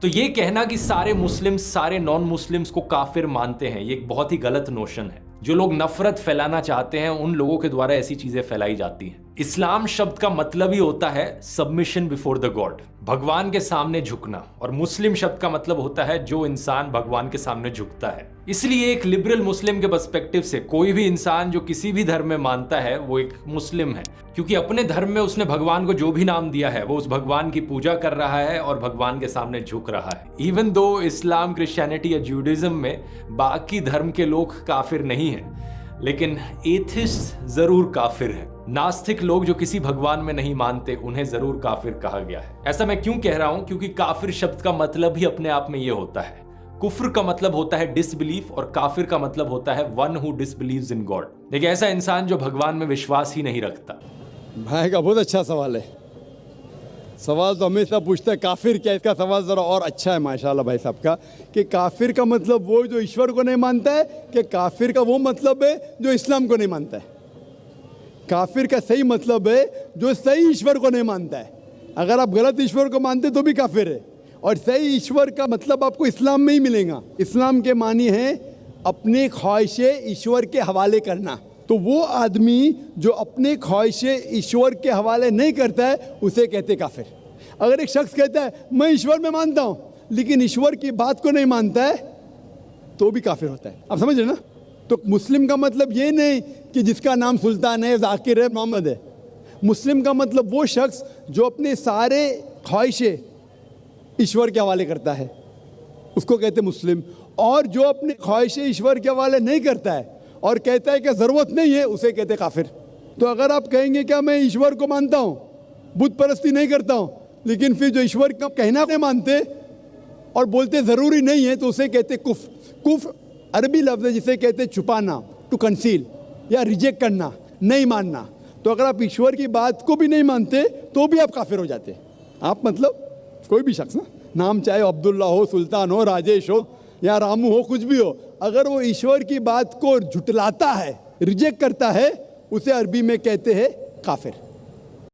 तो ये कहना कि सारे मुस्लिम्स सारे नॉन मुस्लिम्स को काफिर मानते हैं, ये एक बहुत ही गलत नोशन है। जो लोग नफरत फैलाना चाहते हैं उन लोगों के द्वारा ऐसी चीजें फैलाई जाती हैं। इस्लाम शब्द का मतलब ही होता है सबमिशन बिफोर द गॉड, भगवान के सामने झुकना, और मुस्लिम शब्द का मतलब होता है जो इंसान भगवान के सामने झुकता है। इसलिए एक लिबरल मुस्लिम के पर्सपेक्टिव से कोई भी इंसान जो किसी भी धर्म में मानता है वो एक मुस्लिम है, क्योंकि अपने धर्म में उसने भगवान को जो भी नाम दिया है वो उस भगवान की पूजा कर रहा है और भगवान के सामने झुक रहा है। इवन दो इस्लाम, क्रिश्चियनिटी या जूडिज्म में बाकी धर्म के लोग काफिर नहीं है, लेकिन एथिस्ट जरूर काफिर है। नास्तिक लोग जो किसी भगवान में नहीं मानते उन्हें जरूर काफिर कहा गया है। ऐसा मैं क्यों कह रहा हूं? क्योंकि काफिर शब्द का मतलब ही अपने आप में यह होता है। कुफ्र का मतलब होता है डिसबिलीफ और काफिर का मतलब होता है वन हु डिसबिलीव्स इन गॉड। देखिए, ऐसा इंसान जो भगवान में विश्वास ही नहीं रखता। भाई का बहुत अच्छा सवाल है। सवाल तो हमेशा पूछता है काफिर क्या, इसका सवाल ज़रा और अच्छा है माशाल्लाह भाई साहब का, कि काफिर का मतलब वो जो ईश्वर को नहीं मानता है, कि काफिर का वो मतलब है जो इस्लाम को नहीं मानता है। काफिर का सही मतलब है जो सही ईश्वर को नहीं मानता है। अगर आप गलत ईश्वर को मानते तो भी काफिर है, और सही ईश्वर का मतलब आपको इस्लाम में ही मिलेगा। इस्लाम के मानी है अपनी ख्वाहिशें ईश्वर के हवाले करना। तो वो आदमी जो अपने ख्वाहिशें ईश्वर के हवाले नहीं करता है उसे कहते काफिर। अगर एक शख्स कहता है मैं ईश्वर में मानता हूँ लेकिन ईश्वर की बात को नहीं मानता है तो भी काफिर होता है। आप समझ रहे ना? तो मुस्लिम का मतलब ये नहीं कि जिसका नाम सुल्तान है, जाकिर है, मोहम्मद है। मुस्लिम का मतलब वो शख्स जो अपने सारे ख्वाहिशें ईश्वर के हवाले करता है, उसको कहते मुस्लिम। और जो अपने ख्वाहिशें ईश्वर के हवाले नहीं करता है और कहता है कि ज़रूरत नहीं है, उसे कहते काफिर। तो अगर आप कहेंगे क्या मैं ईश्वर को मानता हूँ, बुत परस्ती नहीं करता हूँ, लेकिन फिर जो ईश्वर का कहना नहीं मानते और बोलते ज़रूरी नहीं है, तो उसे कहते कुफ। कुफ अरबी लफ्ज़ है जिसे कहते छुपाना, टू कंसील, या रिजेक्ट करना, नहीं मानना। तो अगर आप ईश्वर की बात को भी नहीं मानते तो भी आप काफिर हो जाते। आप मतलब कोई भी शख्स ना, नाम चाहे अब्दुल्ला हो, सुल्तान हो, राजेश हो या रामू हो, कुछ भी हो, अगर वो ईश्वर की बात को झुटलाता है, रिजेक्ट करता है, उसे अरबी में कहते हैं काफिर।